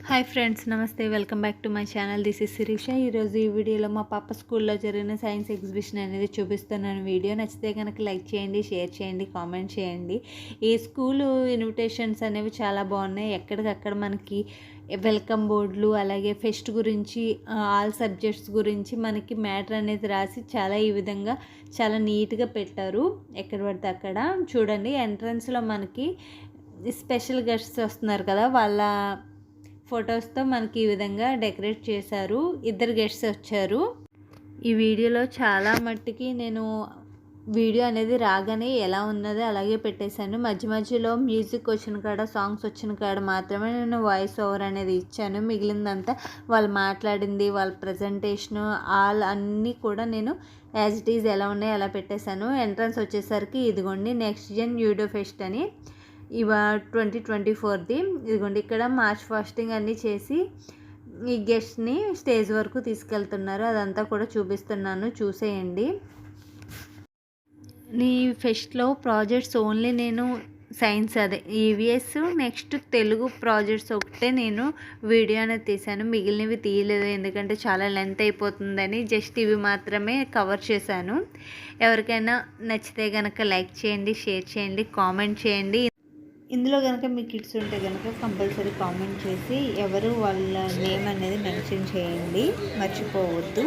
Hi friends, నమస్తే. Welcome back to my channel. This is Shirisha. ఈరోజు ఈ వీడియోలో మా పాప స్కూల్లో జరిగిన సైన్స్ ఎగ్జిబిషన్ అనేది చూపిస్తున్నాను. వీడియో నచ్చితే కనుక లైక్ చేయండి, షేర్ చేయండి, కామెంట్ చేయండి. ఈ స్కూలు ఇన్విటేషన్స్ అనేవి చాలా బాగున్నాయి. ఎక్కడికక్కడ మనకి వెల్కమ్ బోర్డులు, అలాగే ఫెస్ట్ గురించి, ఆల్ సబ్జెక్ట్స్ గురించి మనకి మ్యాటర్ అనేది రాసి చాలా ఈ విధంగా చాలా నీట్గా పెట్టారు. ఎక్కడ పడితే అక్కడ చూడండి. ఎంట్రన్స్లో మనకి స్పెషల్ గెస్ట్స్ వస్తున్నారు కదా, వాళ్ళ ఫొటోస్తో మనకి ఈ విధంగా డెకరేట్ చేశారు. ఇద్దరు గెస్ట్స్ వచ్చారు. ఈ వీడియోలో చాలా మట్టుకి నేను వీడియో అనేది రాగానే ఎలా ఉన్నదో అలాగే పెట్టేశాను. మధ్య మధ్యలో మ్యూజిక్ వచ్చిన కాడ, సాంగ్స్ వచ్చిన కాడ మాత్రమే నేను వాయిస్ ఓవర్ అనేది ఇచ్చాను. మిగిలిందంతా వాళ్ళు మాట్లాడింది, వాళ్ళ ప్రజెంటేషను, అన్నీ కూడా నేను యాజ్ ఇట్ ఈజ్ ఎలా ఉన్నాయో అలా పెట్టేశాను. ఎంట్రన్స్ వచ్చేసరికి ఇదిగోండి, నెక్స్ట్ జెన్ యూడో ఫెస్ట్ అని 2024ది. ఇదిగోండి, ఇక్కడ మార్చ్ ఫాస్టింగ్ అన్నీ చేసి ఈ గెస్ట్ని స్టేజ్ వరకు తీసుకెళ్తున్నారు. అదంతా కూడా చూపిస్తున్నాను, చూసేయండి. నీ ఫెస్ట్లో ప్రాజెక్ట్స్ ఓన్లీ నేను సైన్స్, అదే ఈవీఎస్, నెక్స్ట్ తెలుగు ప్రాజెక్ట్స్ ఒకటే నేను వీడియో అనేది తీశాను. మిగిలినవి తీయలేదు, ఎందుకంటే చాలా లెంత్ అయిపోతుందని. జస్ట్ ఇవి మాత్రమే కవర్ చేశాను. ఎవరికైనా నచ్చితే కనుక లైక్ చేయండి, షేర్ చేయండి, కామెంట్ చేయండి. ఇందులో కనుక మీ కిడ్స్ ఉంటే కనుక కంపల్సరీ కామెంట్ చేసి ఎవరు వాళ్ళ నేమ్ అనేది మెన్షన్ చేయండి, మర్చిపోవద్దు.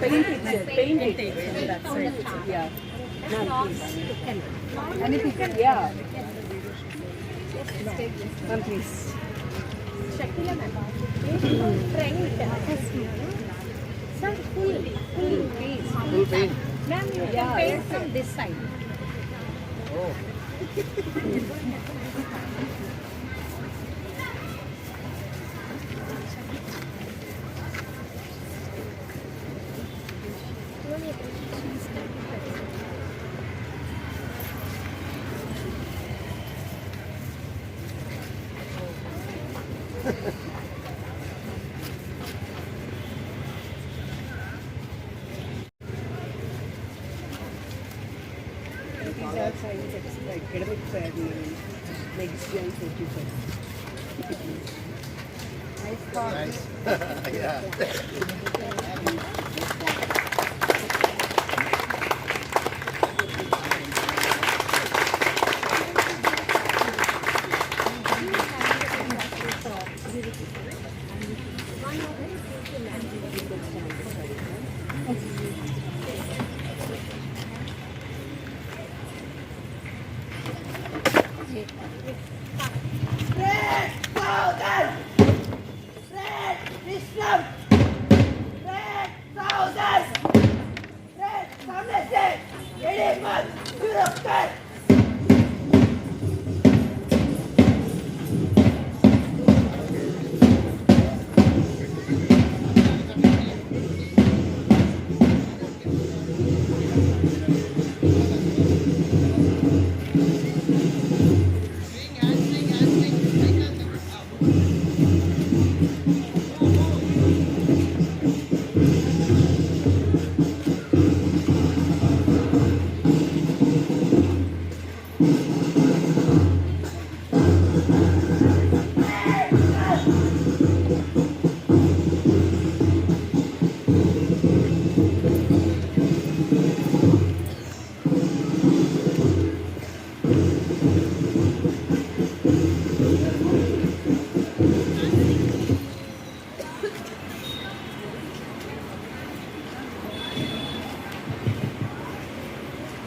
Please just paint it. That's it. Yeah. Ma'am, please. Any picture? Yeah. Ma'am, please. Shakila ma'am. Trend. Sir, full please. Full paint. Ma'am, you can paint from this side. Oh. These are science academic fair, next gen 45. Nice. Yeah. Red Southern! Red Islam! Red Southern! Red Somerset! Edinburgh! Europe!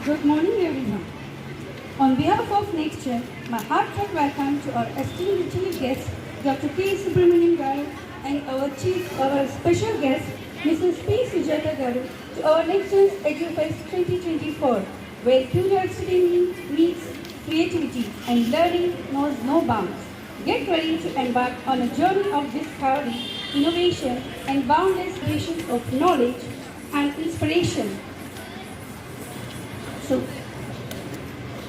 Good morning, everyone. On behalf of NextGen, my heartfelt welcome to our esteemed guest, Dr. K. Subramanian Garu, and our special guest, Mrs. P. Sujata Garu, to our NextGen's EduFest 2024, where curiosity meets creativity and learning knows no bounds. Get ready to embark on a journey of discovery, innovation, and boundless creation of knowledge and inspiration. So,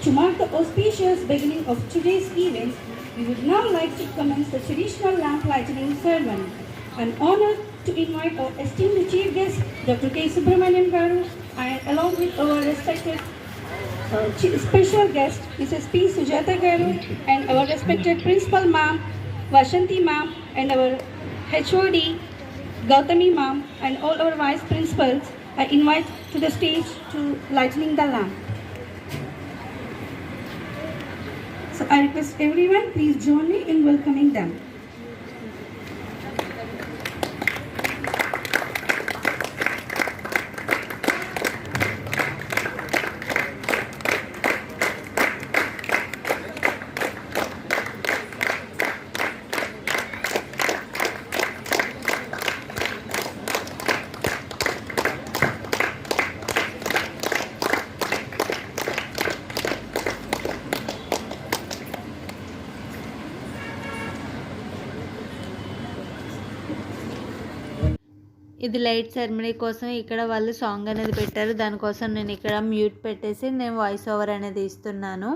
to mark the auspicious beginning of today's event, we would now like to commence the traditional lamp lighting ceremony. An honor to invite our esteemed chief guest, Dr. K. Subramaniam Garu, and along with our respected special guest, Mrs. P. Sujata Garu, and our respected principal ma'am, Vashanti ma'am, and our HOD, Gautami ma'am, and all our vice principals are invited to the stage to lightening the lamp. So I request everyone, please join me in welcoming them. ఇది light ceremony కోసం ఇక్కడ వాళ్ళు song అనేది పెట్టారు. దానికోసం నేను ఇక్కడ mute పెట్టేసి నేను వాయిస్ ఓవర్ అనేది ఇస్తున్నాను.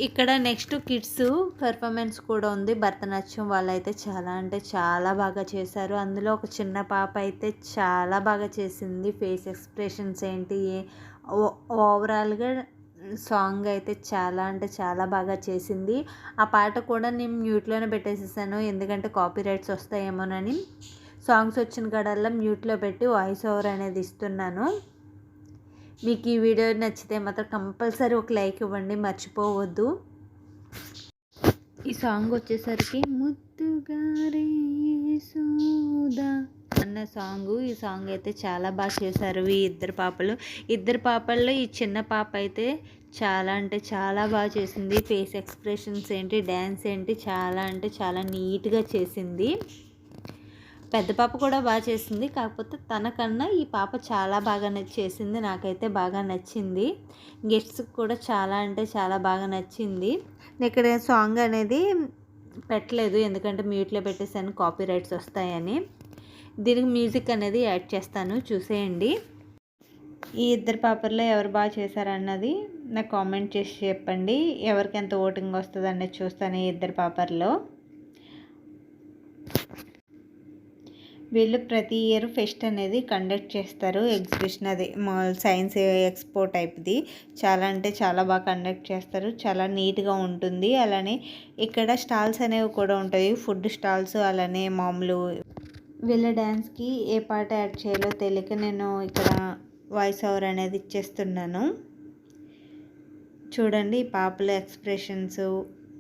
ఇక్కడ నెక్స్ట్ కిడ్స్ పెర్ఫార్మెన్స్ కూడా ఉంది. భరతనాట్యం వాళ్ళైతే చాలా అంటే చాలా బాగా చేశారు. అందులో ఒక చిన్న పాప అయితే చాలా బాగా చేసింది. ఫేస్ ఎక్స్ప్రెషన్స్ ఏంటి, ఓవరాల్గా సాంగ్ అయితే చాలా అంటే చాలా బాగా చేసింది. ఆ పాట కూడా నేను మ్యూట్లోనే పెట్టేసేసాను, ఎందుకంటే కాపీ రైట్స్ వస్తాయేమోనని. సాంగ్స్ వచ్చిన కాడల్లా మ్యూట్లో పెట్టి వాయిస్ ఓవర్ అనేది ఇస్తున్నాను. మీకు ఈ వీడియో నచ్చితే మాత్రం కంపల్సరీ ఒక లైక్ ఇవ్వండి, మర్చిపోవద్దు. ఈ సాంగ్ వచ్చేసరికి ముద్దుగారే సోదా అన్న సాంగ్. ఈ సాంగ్ అయితే చాలా బాగా చేశారు ఈ ఇద్దరు పాపల్లో ఈ చిన్న పాప అయితే చాలా అంటే చాలా బాగా చేసింది. ఫేస్ ఎక్స్ప్రెషన్స్ ఏంటి, డ్యాన్స్ ఏంటి, చాలా అంటే చాలా నీట్గా చేసింది. పెద్ద పాప కూడా బాగా చేసింది, కాకపోతే తనకన్నా ఈ పాప చాలా బాగా చేసింది. నాకైతే బాగా నచ్చింది. గెస్ట్స్కి కూడా చాలా అంటే చాలా బాగా నచ్చింది. ఇక్కడ సాంగ్ అనేది పెట్టలేదు, ఎందుకంటే మ్యూట్లో పెట్టేసాను, కాపీ రైట్స్ వస్తాయని. దీనికి మ్యూజిక్ అనేది యాడ్ చేస్తాను, చూసేయండి. ఈ ఇద్దరు పాపర్లో ఎవరు బాగా చేశారన్నది నాకు కామెంట్ చేసి చెప్పండి. ఎవరికి ఎంత ఓటింగ్ వస్తుంది అనేది చూస్తాను ఈ ఇద్దరు పాపర్లో. వీళ్ళు ప్రతి ఇయర్ ఫెస్ట్ అనేది కండక్ట్ చేస్తారు. ఎగ్జిబిషన్ అది సైన్స్ ఎక్స్పో టైప్ది. చాలా అంటే చాలా బాగా కండక్ట్ చేస్తారు, చాలా నీట్గా ఉంటుంది. అలానే ఇక్కడ స్టాల్స్ అనేవి కూడా ఉంటాయి, ఫుడ్ స్టాల్స్. అలానే మామూలు వీళ్ళ డ్యాన్స్కి ఏ పాట యాడ్ చేయాలో తెలియక నేను ఇక్కడ వాయిస్ ఓవర్ అనేది ఇచ్చేస్తున్నాను. చూడండి ఈ పాపల ఎక్స్ప్రెషన్స్,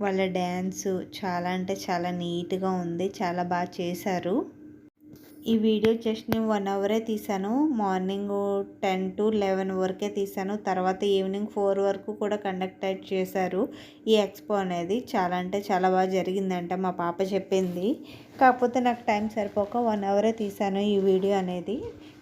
వాళ్ళ డ్యాన్సు చాలా అంటే చాలా నీట్గా ఉంది, చాలా బాగా చేశారు. ఈ వీడియో జస్ట్ నేను 1 అవరే తీసాను. మార్నింగ్ 10 to 11 వరకే తీసాను. తర్వాత ఈవినింగ్ 4 వరకు కూడా కండక్ట్ చేశారు ఈ ఎక్స్పో అనేది. చాలా అంటే చాలా బాగా జరిగిందంట మా పాప చెప్పింది. కాకపోతే నాకు టైం సరిపోక 1 అవరే తీసాను ఈ వీడియో అనేది.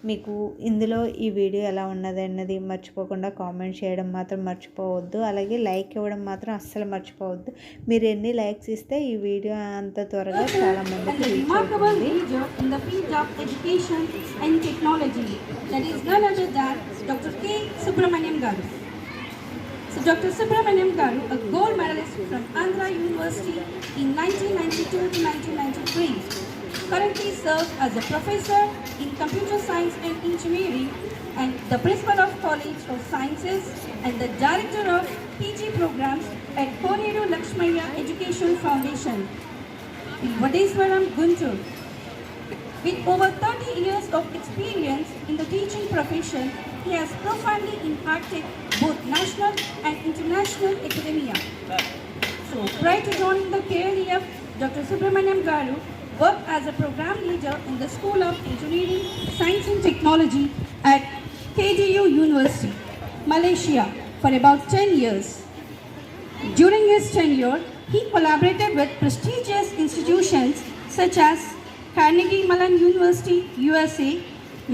మీకు ఇందులో ఈ వీడియో ఎలా ఉన్నది అన్నది మర్చిపోకుండా కామెంట్ చేయడం మాత్రం మర్చిపోవద్దు. అలాగే లైక్ ఇవ్వడం మాత్రం అస్సలు మర్చిపోవద్దు. మీరు ఎన్ని లైక్స్ ఇస్తే ఈ వీడియో అంత త్వరగా చాలా మందికి రీచ్ అవుతుంది. In the field of education and technology, that is none other than Dr. K. Subramaniam Garu. So Dr. Subramaniam Garu, a gold medalist from Andhra University in 1992 to 1993, currently serves as a professor in computer science and engineering and the principal of College of Sciences and the director of PG programs at Koneru Lakshmaya Education Foundation in Vadeswaram, Guntur. With over 30 years of experience in the teaching profession, he has profoundly impacted both national and international academia. So, prior to joining the KLEF, Dr. Subramaniam Garu worked as a program leader in the School of Engineering, Science and Technology at KDU University, Malaysia for about 10 years. During his tenure, he collaborated with prestigious institutions such as Carnegie Mellon University, USA,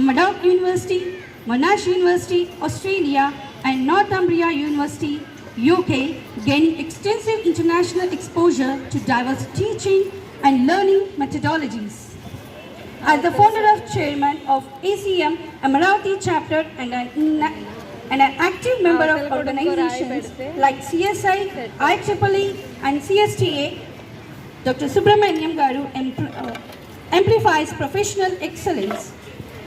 Murdoch University, Monash University, Australia, and Northumbria University, UK, gaining extensive international exposure to diverse teaching and learning methodologies. As the founder and chairman of ACM Amaravati chapter and an active member of organizations like CSI, IEEE and CSTA, Dr. Subramaniam Garu amplifies professional excellence.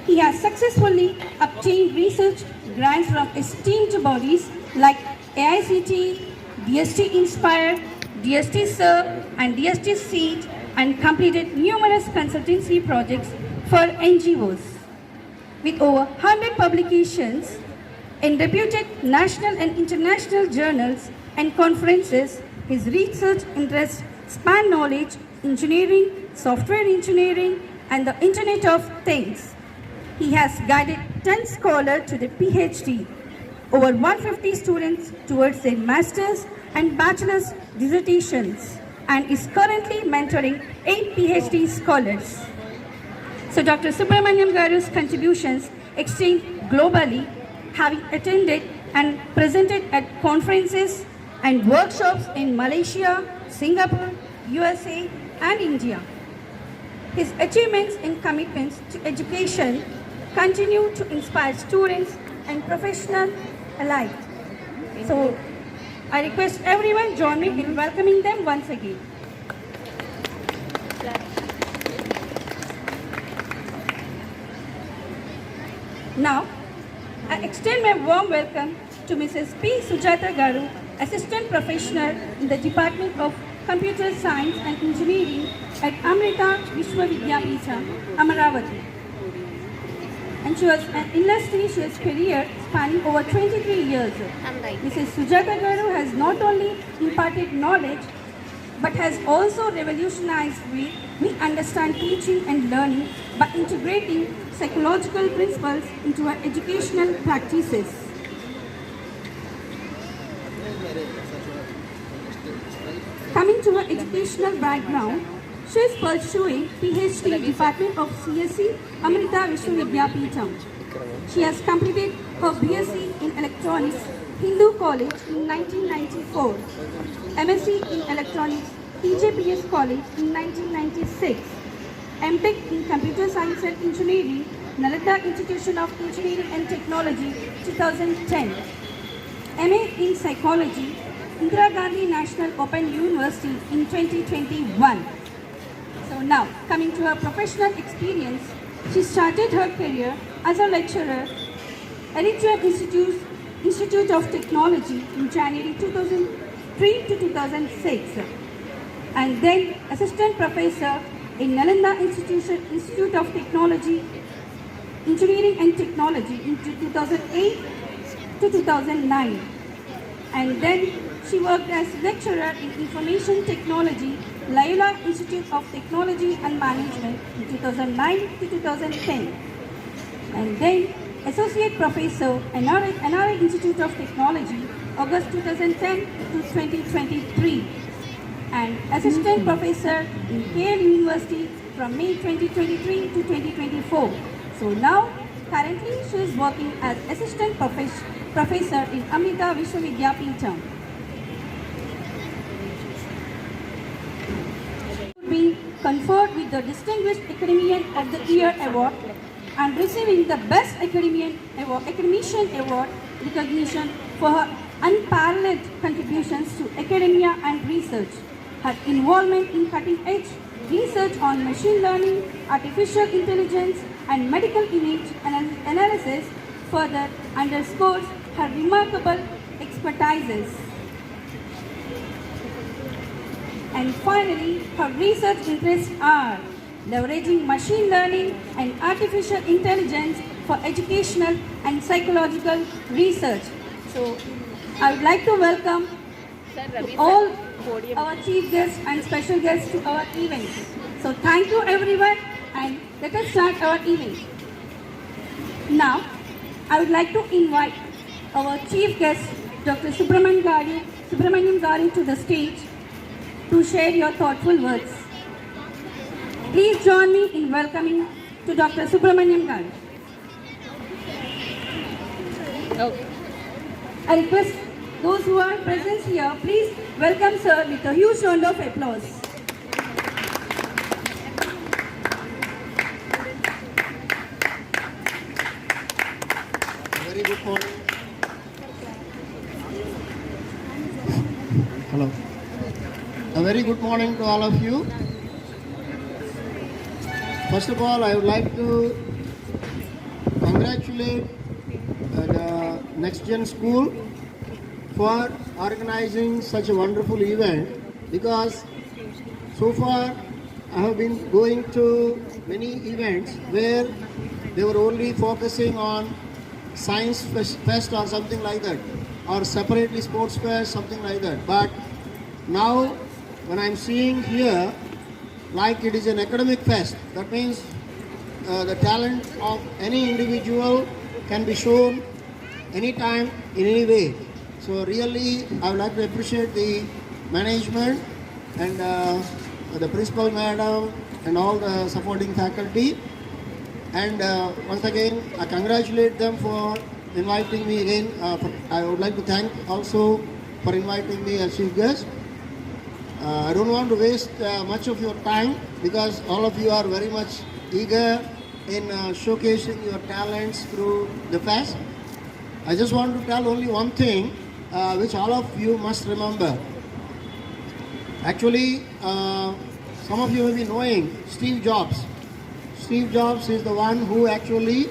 He has successfully obtained research grants from esteemed bodies like AICT, DST Inspire, DST Serve and DST Seed, and completed numerous consultancy projects for NGOs. With over 100 publications in reputed national and international journals and conferences, his research interests span knowledge, engineering, software engineering, and the Internet of Things. He has guided 10 scholars to the PhD, over 150 students towards their master's and bachelor's dissertations, and is currently mentoring 8 PhD scholars. So Dr. Subramaniam Garu's contributions extend globally, having attended and presented at conferences and workshops in Malaysia, Singapore, USA, and India. His achievements and commitments to education continue to inspire students and professionals alike. So I request everyone join me in welcoming them once again. Now, I extend my warm welcome to Mrs. P. Sujata Garu, Assistant Professional in the Department of Computer Science and Engineering at Amrita Vishwavidyapeetham, Amaravati. And she was an illustrious career spanning over 23 years. Mrs. Sujata Garu has not only imparted knowledge, but has also revolutionized the way we understand teaching and learning by integrating psychological principles into our educational practices. Coming to her educational background, she is pursuing PhD Department of CSE, Amrita Vishwavidyapeetham. She has completed her BSc in Electronics, Hindu College in 1994, MSc in Electronics, TJPS College in 1996, MTech in Computer Science and Engineering, Nalanda Institution of Engineering and Technology, 2010, MA in Psychology, Indira Gandhi National Open University in 2021. So now, coming to her professional experience, she started her career as a lecturer at Eritrea Institute of Technology in January 2003 to 2006, and then assistant professor in Nalanda Institute of Technology, Engineering and Technology in 2008 to 2009, and then she worked as lecturer in Information Technology, Loyola Institute of Technology and Management in 2009 to 2010, and then associate professor, NRI Institute of Technology, August 2010 to 2023, and assistant professor in KL University from May 2023 to 2024. So now, currently she is working as assistant professor in Amrita Vishwavidyapeetham. Being conferred with the Distinguished Academician of the Year Award and receiving the Best Academician Award recognition for her unparalleled contributions to academia and research. Her involvement in cutting-edge research on machine learning, artificial intelligence, and medical image analysis further underscores her remarkable expertise. And finally, her research interests are leveraging machine learning and artificial intelligence for educational and psychological research. So, I would like to welcome all our chief guests and special guests to our event. So, thank you everyone, and let us start our event. Now, I would like to invite our chief guest, Dr. Subramaniam Garu to the stage to share your thoughtful words. Please join me in welcoming to Dr. Subramaniam Garu. I request Those who are present here, please welcome sir with a huge round of applause. Very good morning. Hello. A very good morning to all of you. First of all, I would like to congratulate the Next Gen School for organizing such a wonderful event, because so far I have been going to many events where they were only focusing on science fest or something like that, or separately sports fest, something like that. But now when I'm seeing here, like it is an academic fest, that means the talent of any individual can be shown anytime, in any way. So really, I would like to appreciate the management and the principal madam and all the supporting faculty. And once again, I congratulate them for inviting me again. I would like to thank also for inviting me as chief guest. I don't want to waste much of your time, because all of you are very much eager in showcasing your talents through the fest. I just want to tell only one thing which all of you must remember. Actually, some of you may be knowing Steve Jobs. Steve Jobs is the one who actually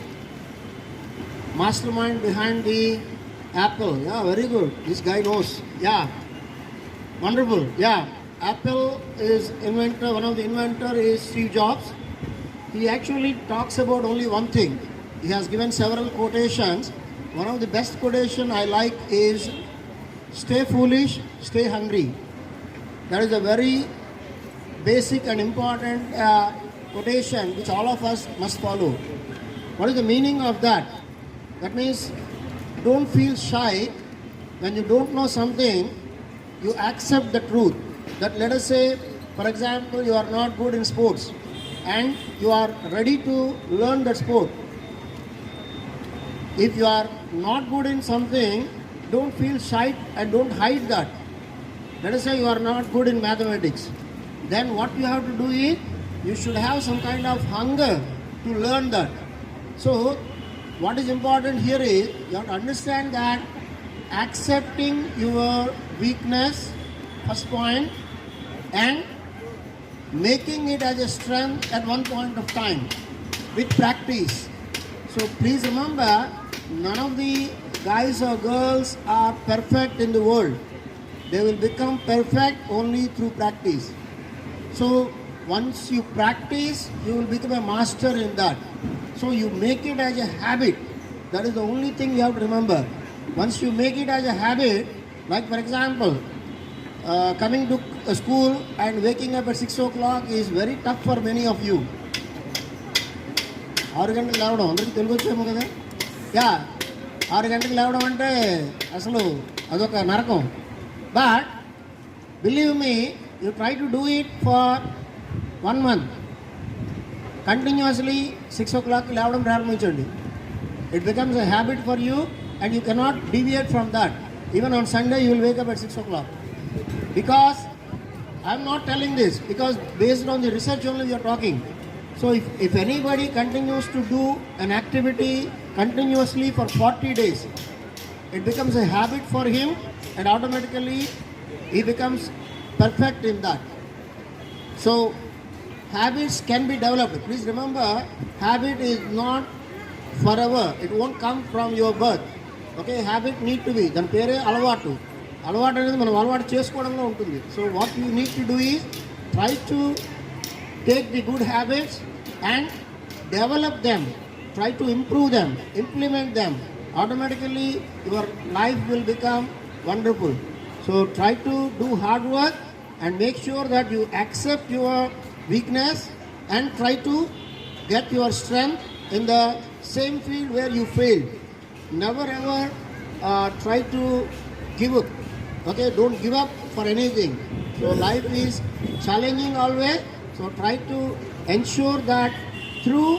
mastermind behind the Apple. Yeah, very good. This guy knows. Yeah, wonderful. Yeah, Apple is inventor. One of the inventor is Steve Jobs. He actually talks about only one thing. He has given several quotations. One of the best quotation I like is, "Stay foolish, stay hungry." That is a very basic and important quotation which all of us must follow. What is the meaning of that? That means don't feel shy when you don't know something. You accept the truth. That, let us say, for example, you are not good in sports and you are ready to learn that sport. If you are not good in something, don't feel shy and don't hide that. Let us say you are not good in mathematics. Then what you have to do is, you should have some kind of hunger to learn that. So, what is important here is, you have to understand that accepting your weakness, first point, and making it as a strength at one point of time with practice. So please remember, none of the guys or girls are perfect in the world. They will become perfect only through practice. So once you practice, you will become a master in that. So you make it as a habit. That is the only thing you have to remember. Once you make it as a habit, like for example, coming to school and waking up at 6 o'clock is very tough for many of you. 6 గంటలకు లేవడం అందరికీ తెలుగు వచ్చేమో కదా? Yeah, 6 గంటలకు లేవడం అంటే అసలు అదొక నరకం. But believe me, you try to do it for 1 month. Continuously 6 o'clock లేవడం ప్రారంభించండి. It becomes a habit for you and you cannot deviate from that. Even on Sunday you will wake up at 6 o'clock. Because I am not telling this, because based on the research only we are talking. So if anybody continues to do an activity continuously for 40 days, it becomes a habit for him and automatically he becomes perfect in that. So habits can be developed. Please remember, habit is not forever. It won't come from your birth. Okay, habit need to be. దాని పేరే అలవాటు. అలవాటు అనేది మనం అలవాటు చేసుకోవడంలో ఉంటుంది. So what you need to do is try to take the good habits and develop them. Try to improve them, implement them. Automatically your life will become wonderful. So try to do hard work and make sure that you accept your weakness and try to get your strength in the same field where you failed. Never ever try to give up. Okay, don't give up for anything. So life is challenging always. So try to ensure that through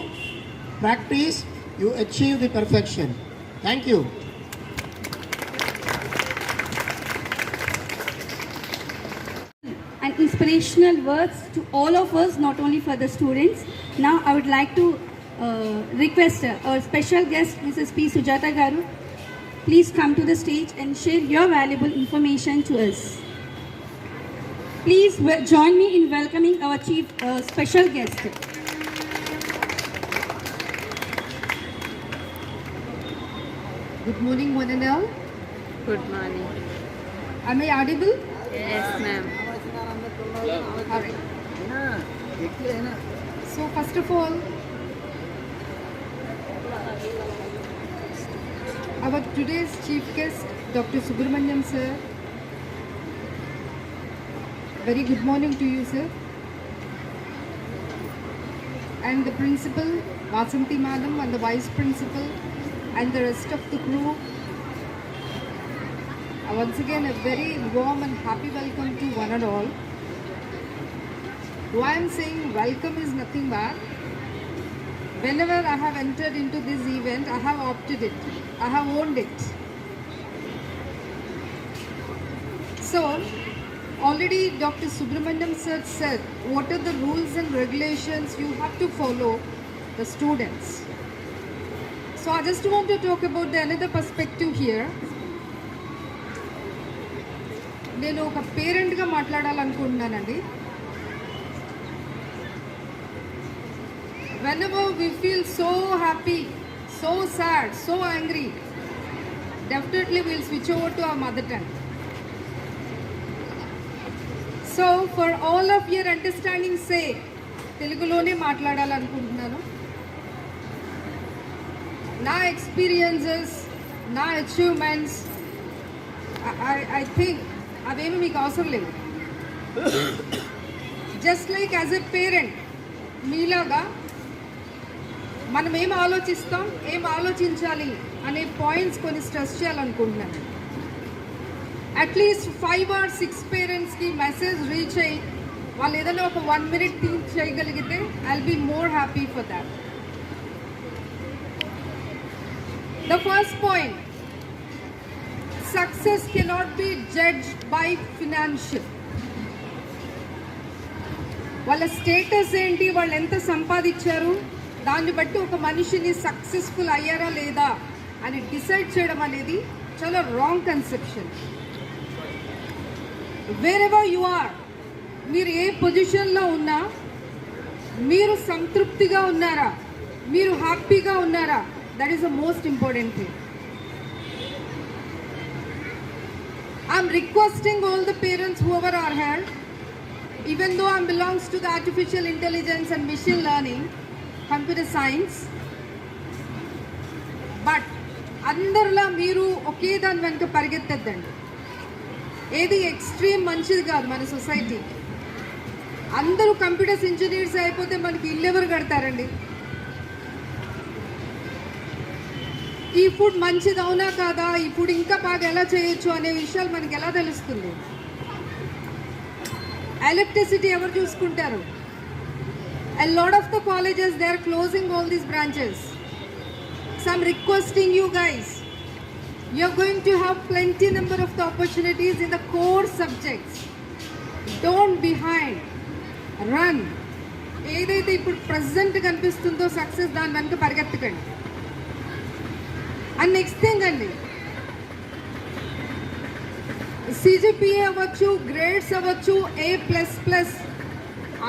practice you achieve the perfection. Thank you. motivational words to all of us, not only for the students. Now I would like to request our special guest, Mrs. P. Sujata Garu. Please come to the stage and share your valuable information to us. Please join me in welcoming our chief special guest. Good morning, one and all. Good morning. Am I audible? Yes ma'am. All right. So first of all, our today's chief guest, Dr. Subramaniam sir. Very good morning to you, sir. And the principal, Vasanti madam, and the vice principal, and the rest of the crew. Once again, a very warm and happy welcome to one and all. Why I'm saying welcome is nothing but whenever I have entered into this event, I have opted it. I have owned it. So, already Dr. Subramaniam sir said what are the rules and regulations you have to follow the students. So, I just want to talk about the another perspective here. నేను ఒక పేరెంట్గా మాట్లాడాలనుకుంటున్నానండి. Whenever we feel so happy, so sad, so angry, definitely we'll switch over to our mother tongue. So for all of your understanding sake, తెలుగులోనే మాట్లాడాలనుకుంటున్నాను. నా experiences, నా achievements, I think అవేమి మీకు అవసరం లేదు. Just like as a parent మీలాగా మనం ఏం ఆలోచిస్తాం, ఏం ఆలోచించాలి అనే పాయింట్స్ కొన్ని స్ట్రెస్ చేయాలనుకుంటున్నాను. అట్లీస్ట్ 5 or 6 పేరెంట్స్కి మెసేజ్ రీచ్ అయ్యి వాళ్ళు ఏదైనా ఒక 1 minute థింక్ చేయగలిగితే I'll be more happy for that. The first point, success cannot be judged by financial. వాళ్ళ స్టేటస్ ఏంటి, వాళ్ళు ఎంత సంపాదించారు, దాన్ని బట్టి ఒక మనిషిని సక్సెస్ఫుల్ అయ్యారా లేదా అని డిసైడ్ చేయడం అనేది చాలా wrong conception. Wherever you are, మీరు ఏ పొజిషన్లో ఉన్నా మీరు సంతృప్తిగా ఉన్నారా, మీరు హ్యాపీగా ఉన్నారా, that is the most important thing. I'm requesting all the parents whoever are here, even though I belongs to the artificial intelligence and machine learning, computer science, but అందరిలా మీరు ఒకే దాని వెనుక పరిగెత్తద్దండి. ఏది ఎక్స్ట్రీమ్ మంచిది కాదు మన సొసైటీ. అందరూ కంప్యూటర్స్ ఇంజనీర్స్ అయిపోతే మనకి ఇల్లు ఎవరు కడతారండి? ఈ ఫుడ్ మంచిది అవునా కాదా, ఈ ఫుడ్ ఇంకా బాగా ఎలా చేయొచ్చు అనే విషయాలు మనకి ఎలా తెలుస్తుంది? ఎలక్ట్రిసిటీ ఎవరు చూసుకుంటారు? A lot of the colleges, they are closing all these branches. So I'm requesting you guys, you are going to have plenty number of the opportunities in the core subjects. Don't behind, run. ఏదైతే ఇప్పుడు present కనిపిస్తుందో success, దాని వెనుక పరిగెత్తకండి. And next thing అండి, CGPA అవ్వచ్చు, grades అవ్వచ్చు, A++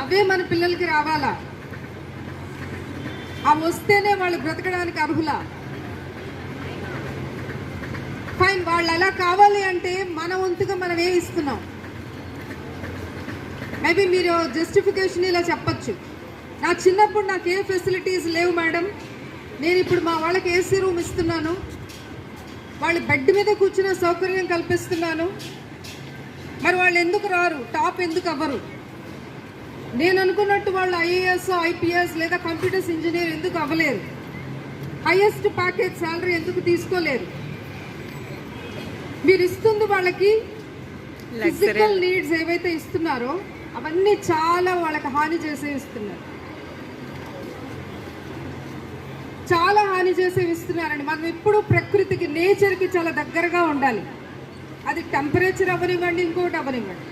అవే మన పిల్లలకి రావాలా? అవి వస్తేనే వాళ్ళు బ్రతకడానికి అర్హులా? ఫైన్, వాళ్ళు అలా కావాలి అంటే మన వంతుగా మనం ఏమి ఇస్తున్నాం? మేబీ మీరు జస్టిఫికేషన్ ఇలా చెప్పచ్చు, నా చిన్నప్పుడు నాకు ఏ ఫెసిలిటీస్ లేవు మేడం, నేను ఇప్పుడు మా వాళ్ళకి ఏసీ రూమ్ ఇస్తున్నాను, వాళ్ళు బెడ్ మీద కూర్చునే సౌకర్యం కల్పిస్తున్నాను, మరి వాళ్ళు ఎందుకు రారు, టాప్ ఎందుకు అవ్వరు? నేను అనుకున్నట్టు వాళ్ళు IAS, IPS లేదా కంప్యూటర్స్ ఇంజనీర్ ఎందుకు అవ్వలేరు? హైయెస్ట్ ప్యాకేజ్ శాలరీ ఎందుకు తీసుకోలేరు? మీరు ఇస్తుంది వాళ్ళకి ఫిజికల్ నీడ్స్ ఏవైతే ఇస్తున్నారో అవన్నీ చాలా వాళ్ళకి హాని చేసే ఇస్తున్నారు, చాలా హాని చేసే ఇస్తున్నారండి. మనం ఎప్పుడు ప్రకృతికి, నేచర్కి చాలా దగ్గరగా ఉండాలి. అది టెంపరేచర్ అవ్వనివ్వండి, ఇంకోటి అవ్వనివ్వండి.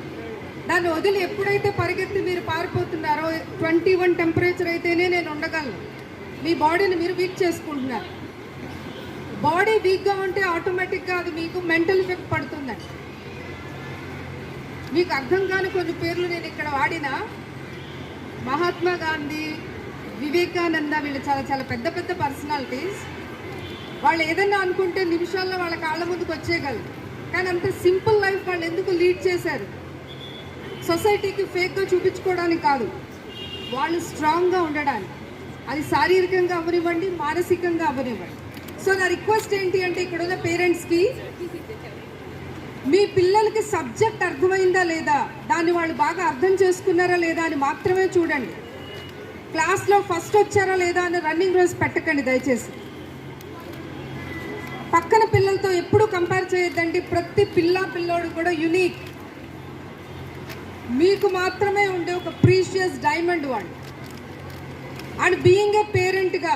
దాన్ని వదిలి ఎప్పుడైతే పరిగెత్తి మీరు పారిపోతున్నారో 21 టెంపరేచర్ అయితేనే నేను ఉండగలను, మీ బాడీని మీరు వీక్ చేసుకుంటున్నారు. బాడీ వీక్గా ఉంటే ఆటోమేటిక్గా అది మీకు మెంటల్ ఎఫెక్ట్ పడుతుందండి. మీకు అర్థం కాని కొన్ని పేర్లు నేను ఇక్కడ వాడినా, మహాత్మా గాంధీ, వివేకానంద, వీళ్ళు చాలా చాలా పెద్ద పెద్ద పర్సనాలిటీస్. వాళ్ళు ఏదన్నా అనుకుంటే నిమిషాల్లో వాళ్ళ కాళ్ళ ముందుకు వచ్చేయగలరు. కానీ అంత సింపుల్ లైఫ్ వాళ్ళు ఎందుకు లీడ్ చేశారు? సొసైటీకి ఫేక్గా చూపించుకోవడానికి కాదు, వాళ్ళు స్ట్రాంగ్గా ఉండడానికి. అది శారీరకంగా అవనివ్వండి, మానసికంగా అవనివ్వండి. సో నా రిక్వెస్ట్ ఏంటి అంటే ఇక్కడ ఉన్న పేరెంట్స్కి, మీ పిల్లలకి సబ్జెక్ట్ అర్థమైందా లేదా, దాన్ని వాళ్ళు బాగా అర్థం చేసుకున్నారా లేదా అని మాత్రమే చూడండి. క్లాస్లో ఫస్ట్ వచ్చారా లేదా అని రన్నింగ్ రేస్ పెట్టకండి దయచేసి. పక్కన పిల్లలతో ఎప్పుడు కంపేర్ చేయొద్దండి. ప్రతి పిల్లోడు కూడా యునీక్, మీకు మాత్రమే ఉండే ఒక ప్రీషియస్ డైమండ్ వాడు. అండ్ బీయింగ్ ఏ పేరెంట్గా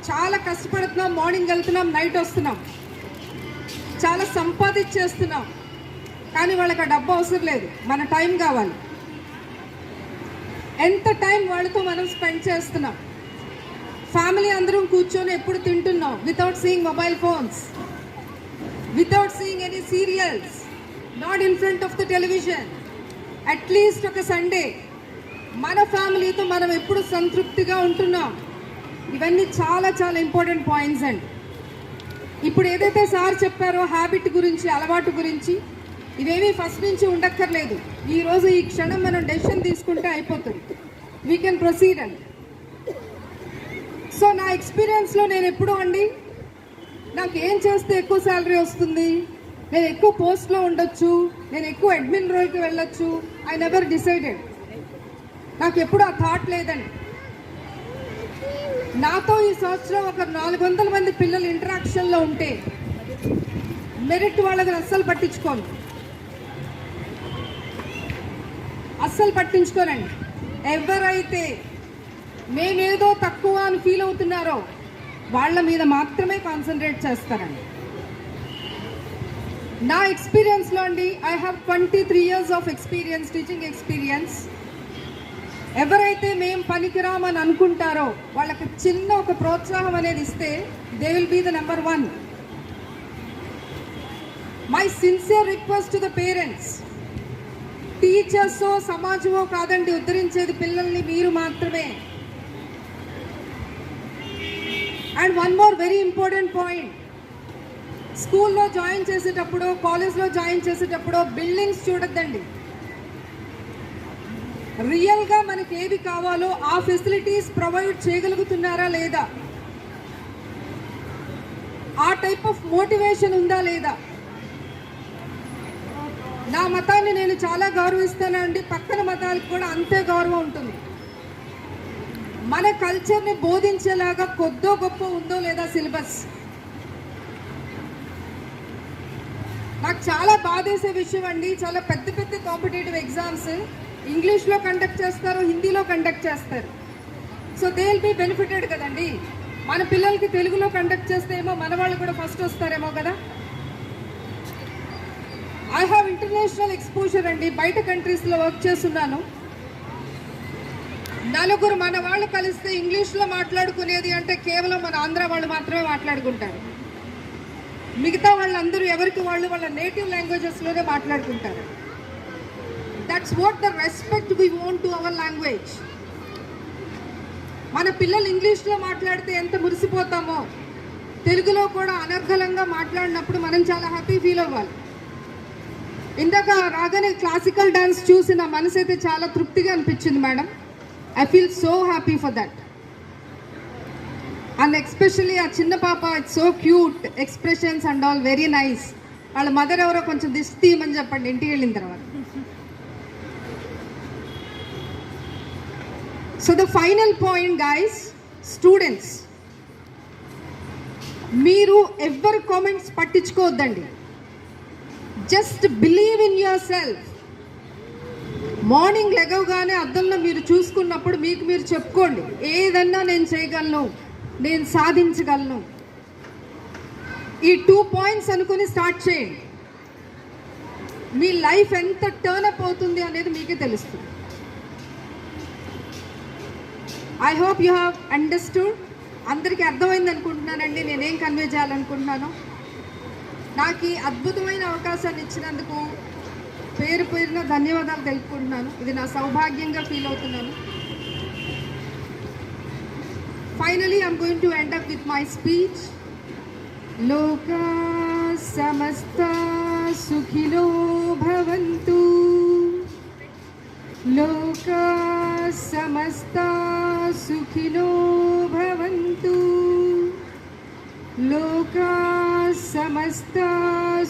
చాలా కష్టపడుతున్నాం, మార్నింగ్ వెళ్తున్నాం, నైట్ వస్తున్నాం, చాలా సంపాదించేస్తున్నాం. కానీ వాళ్ళకి ఆ డబ్బు అవసరం లేదు, మన టైం కావాలి. ఎంత టైం వాళ్ళతో మనం స్పెండ్ చేస్తున్నాం. ఫ్యామిలీ అందరం కూర్చొని ఎప్పుడు తింటున్నాం without seeing mobile phones, without seeing any serials, not in front of the television. At least ఒక సండే మన ఫ్యామిలీతో మనం ఎప్పుడు సంతృప్తిగా ఉంటున్నాం. ఇవన్నీ చాలా చాలా ఇంపార్టెంట్ పాయింట్స్ అండి. ఇప్పుడు ఏదైతే సార్ చెప్పారో హ్యాబిట్ గురించి, అలవాటు గురించి, ఇవేమీ ఫస్ట్ నుంచి ఉండక్కర్లేదు. ఈరోజు ఈ క్షణం మనం డెసిషన్ తీసుకుంటే అయిపోతుంది. వీ కెన్ ప్రొసీడ్ అండి. సో నా ఎక్స్పీరియన్స్లో నేను ఎప్పుడు అండి, నాకు ఏం చేస్తే ఎక్కువ శాలరీ వస్తుంది, నేను ఎక్కువ పోస్ట్లో ఉండొచ్చు, నేను ఎక్కువ అడ్మిన్ రోల్కి వెళ్ళొచ్చు, ఐ నెవర్ డిసైడెడ్. నాకు ఎప్పుడు ఆ థాట్ లేదండి. నాతో ఈ సంవత్సరం ఒక 400 మంది పిల్లలు ఇంటరాక్షన్లో ఉంటే మెరిట్ వాళ్ళని అస్సలు పట్టించుకోనండి. ఎవరైతే మేమేదో తక్కువ అని ఫీల్ అవుతున్నారో వాళ్ళ మీద మాత్రమే కాన్సన్ట్రేట్ చేస్తారండి. నా ఎక్స్పీరియన్స్లో అండి, I have 23 years of experience, teaching experience. ఎవరైతే మేము పనికిరామని అనుకుంటారో వాళ్ళకి చిన్న ఒక ప్రోత్సాహం అనేది ఇస్తే they will be the number 1. My sincere request to the parents, teachers సమాజమో కాదండి ఉద్ధరించేది, పిల్లల్ని మీరు మాత్రమే. And one more very important point, స్కూల్లో జాయిన్ చేసేటప్పుడు, కాలేజ్లో జాయిన్ చేసేటప్పుడు బిల్డింగ్స్ చూడొద్దండి. రియల్గా మనకి ఏవి కావాలో ఆ ఫెసిలిటీస్ ప్రొవైడ్ చేయగలుగుతున్నారా లేదా, ఆ టైప్ ఆఫ్ మోటివేషన్ ఉందా లేదా. నా మతాన్ని నేను చాలా గౌరవిస్తానండి, పక్కన మతాలకు కూడా అంతే గౌరవం ఉంటుంది. మన కల్చర్ని బోధించేలాగా కొద్దో గొప్ప ఉందో లేదా సిలబస్. నాకు చాలా బాధేసే విషయం అండి, చాలా పెద్ద పెద్ద కాంపిటేటివ్ ఎగ్జామ్స్ ఇంగ్లీష్లో కండక్ట్ చేస్తారు, హిందీలో కండక్ట్ చేస్తారు. So they will be benefited కదండి. మన పిల్లలకి తెలుగులో కండక్ట్ చేస్తే ఏమో మన వాళ్ళు కూడా ఫస్ట్ వస్తారేమో కదా. ఐ హ్యావ్ ఇంటర్నేషనల్ ఎక్స్పోజర్ అండి, బయట కంట్రీస్లో వర్క్ చేస్తున్నాను. నలుగురు మన వాళ్ళు కలిస్తే ఇంగ్లీష్లో మాట్లాడుకునేది అంటే కేవలం మన ఆంధ్ర వాళ్ళు మాత్రమే మాట్లాడుకుంటారు. మిగతా వాళ్ళందరూ ఎవరికి వాళ్ళు వాళ్ళ నేటివ్ లాంగ్వేజెస్లోనే మాట్లాడుకుంటారు. That's what the respect we want to our language. మన పిల్లలు ఇంగ్లీష్లో మాట్లాడితే ఎంత మురిసిపోతామో, తెలుగులో కూడా అనర్గళంగా మాట్లాడినప్పుడు మనం చాలా హ్యాపీ ఫీల్ అవ్వాలి. ఇందాక రాగానే క్లాసికల్ డాన్స్ చూసి నా మనసు అయితే చాలా తృప్తిగా అనిపించింది madam. I feel so happy for that. And especially ఆ చిన్న పాప, it's so cute, expressions and all very nice. వాళ్ళ మదర్ ఎవరో కొంచెం దిష్టి తీయమని చెప్పండి ఇంటికి వెళ్ళిన తర్వాత. So the final point guys, students, మీరు ఎవరి కామెంట్స్ పట్టించుకోవద్దండి. Just believe in yourself. Morning లెగవగానే అద్దంలో మీరు చూసుకున్నప్పుడు మీకు మీరు చెప్పుకోండి, ఏదన్నా నేను చేయగలను, నేను సాధించగలను. ఈ 2 పాయింట్స్ అనుకుని స్టార్ట్ చేయండి. మీ లైఫ్ ఎంత టర్న్ అప్ అవుతుంది అనేది మీకే తెలుస్తుంది. I hope you have understood. అందరికీ అర్థమైంది అనుకుంటున్నానండి నేనేం కన్వే చేయాలనుకుంటున్నాను. నాకు ఈ అద్భుతమైన అవకాశాన్ని ఇచ్చినందుకు పేరు పేరున ధన్యవాదాలు తెలుపుకుంటున్నాను. ఇది నా సౌభాగ్యంగా ఫీల్ అవుతున్నాను. Finally I'm going to end up with my speech. లోకా సమస్త సుఖినో భవంతు, లోకా సమస్త సుఖినో భవంతు, లోకా సమస్త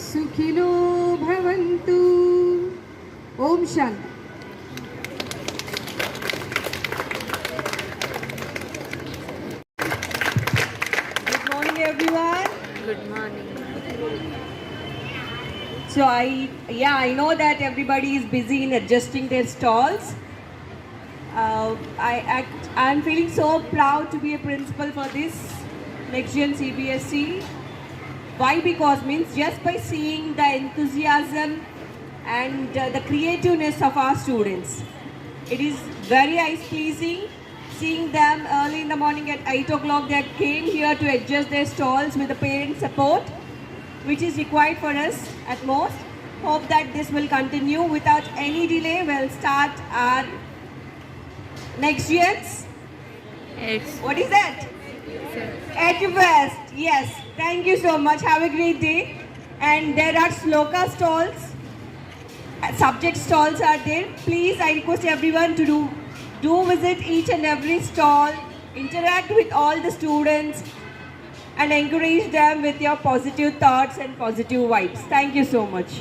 సుఖినో భవంతు. ఓం శాంతి. Good morning, everyone. Good morning. So I know that everybody is busy in adjusting their stalls. I'm feeling so proud to be a principal for this next gen CBSE. Why? Because means just by seeing the enthusiasm and the creativeness of our students, it is very eye pleasing seeing them early in the morning at 8 o'clock. They came here to adjust their stalls with the parent support, which is required for us at most. Hope that this will continue without any delay. We'll start our next year's. What is that? At West. Yes. Thank you so much. Have a great day. And there are sloka stalls. Subject stalls are there. Please, I request everyone to do visit each and every stall. Interact with all the students and encourage them with your positive thoughts and positive vibes. Thank you so much.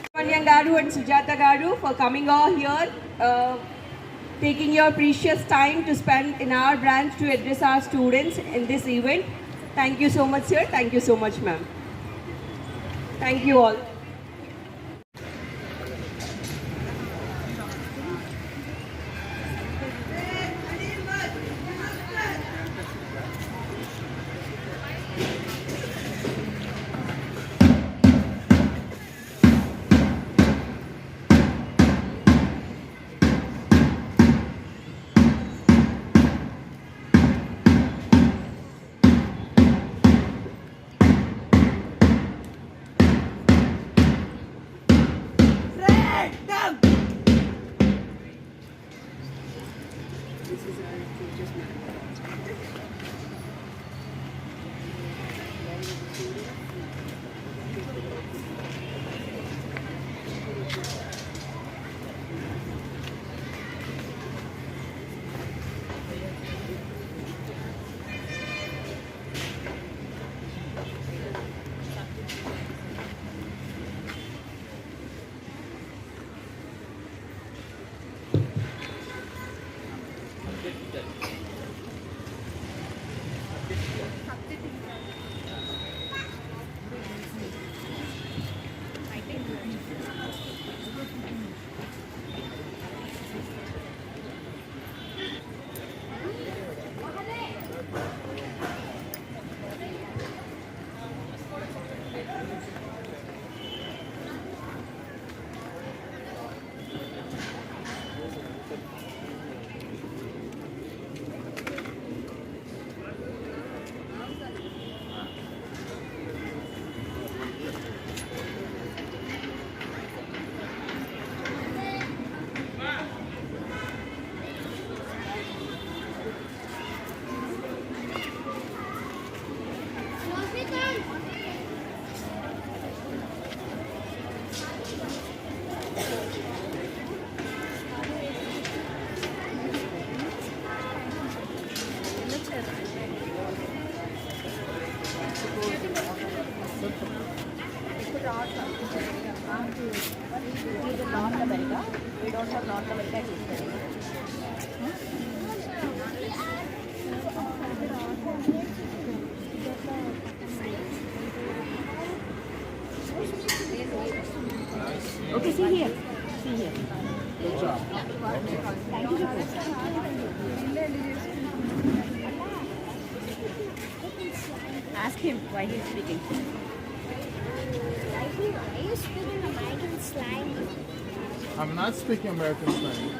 Subramanian Garu and Sujata Garu for coming over here, taking your precious time to spend in our branch to address our students in this event. Thank you so much, sir. Thank you so much, ma'am. Thank you all. We don't have North America history. Okay, see here. See here. Good job. Thank you. Ask him why he's speaking. speaking American slang? I'm not speaking American slang.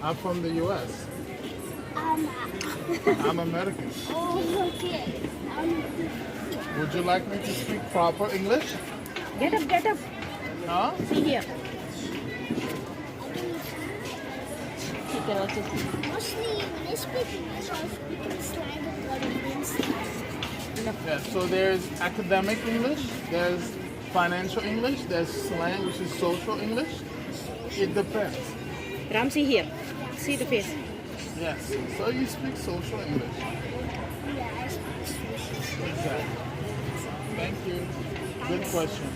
I'm from the U.S. I'm American. Oh, okay. Would you like me to speak proper English? Get up, get up. Huh? See here. You can also see. Mostly when I speak English, I speak in slang of what it means. Yeah, so there's academic English, there's financial English, there's slang, which is social English. It depends. Ram, see here. See the face. Yes. So you speak social English. Yeah, I speak Swedish. Exactly. Thank you. Good question.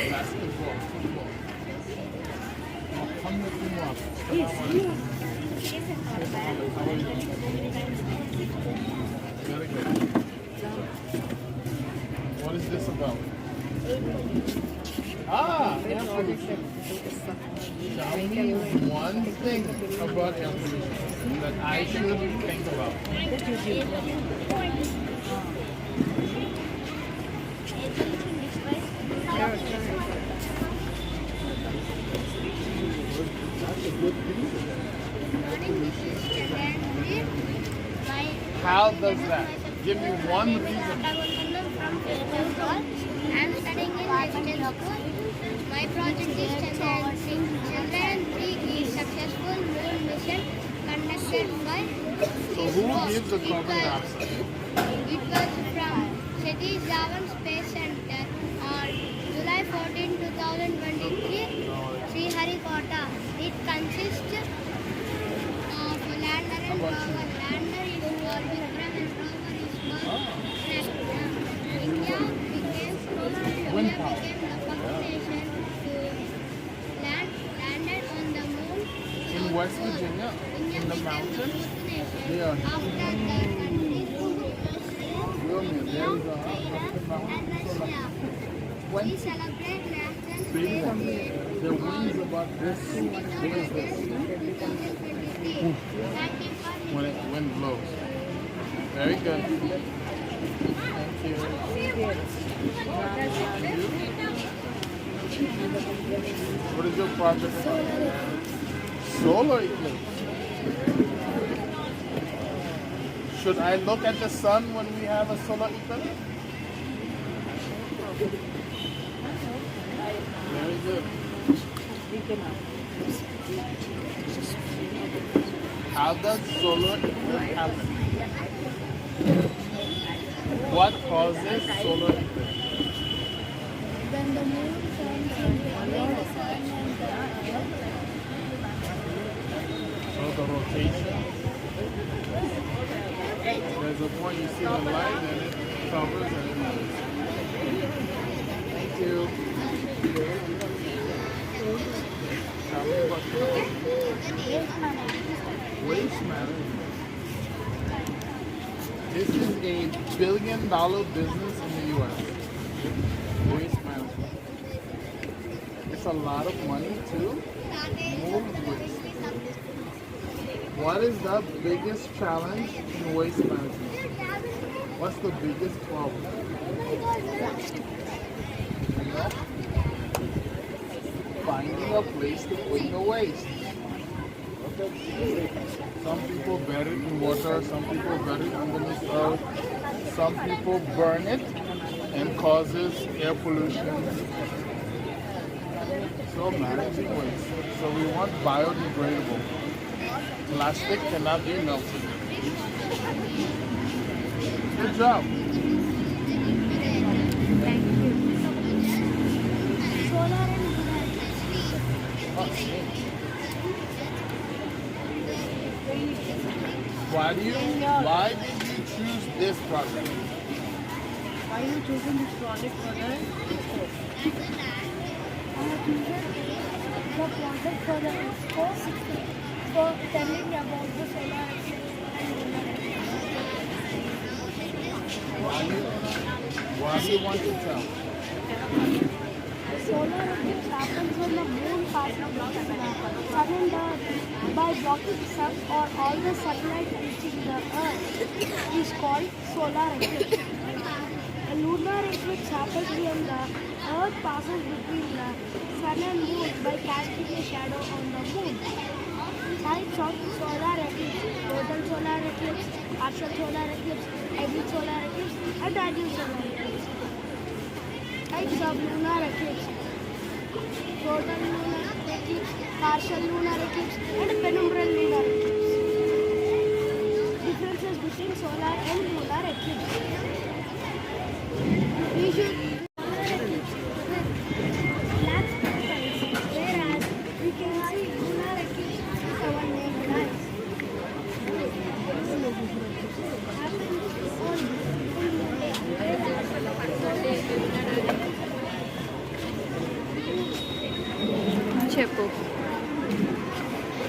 Basketball, football. Oh, come with me more. Very good. What is this about? Ah, air pollution. Tell me one thing about air pollution that I should think about. How does that? Give me one reason. I'm studying in residential school. My project is Children 3 is successful moon mission conducted by So who gives the carbon dioxide? It was from Satish Dhawan Space Center on July 14, 2023, Sriharikota. It consists of lander and rover. Lander is for Vikram and rover is for Nashville. India became the first nation to landed on the moon. In West Virginia, India in the became the mountains. fourth nation Yeah. after the countries Romeo, there is a and Russia. We celebrate National big Space one. Day The winds about this. What is this? 2023. Thank you for When it wind blows. Very good. Thank you. What is your project about? Solar eclipse. Should I look at the sun when we have a solar eclipse? Very good. How does solar eclipse happen? What causes solar eclipse? When the moon turns between the sun and the earth. So the rotation. There's a point you see the light and it covers and it moves. Thank you. Tell me about waste management. This is a $1 billion business in the U.S. Waste management. It's a lot of money to move waste. What is the biggest challenge in waste management? What's the biggest problem? Finding a place to put the waste. Some people bury it in water, some people bury it underneath earth, some people burn it and causes air pollution. So managing waste. So we want biodegradable. Plastic cannot be melted. Good job. Why did you choose this project? Why you choosing this project for the expo? I have chosen the project for the expo for telling about the solar eclipse and lunar eclipse. Why do you want to tell? Solar eclipse happens when the moon passes the sun and earth. By blocking sun or all the sunlight reaching the earth is called solar eclipse. lunar eclipse happens when the Earth passes between the Sun and Moon by casting a shadow on the Moon. Types of solar eclipse: total solar eclipse, partial solar eclipse, heavy solar eclipse, and annual solar eclipse. Types of lunar eclipse: total lunar eclipse, partial lunar eclipse, and penumbral lunar eclipse. Differences between solar and lunar eclipse. We should black skies, whereas we can see lunar eclipse with our naked eyes. Happens on full moon day, whereas చెప్పు.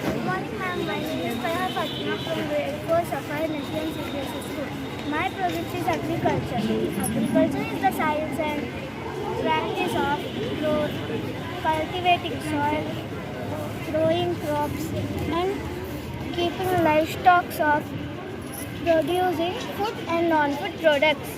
Good morning, ma'am. My name is Kaya Fatima from grade 4 Sapphire National CBSE School. My project is agriculture. Agriculture is the science and practice of cultivating soil, growing crops, and keeping livestock of producing food and non-food products.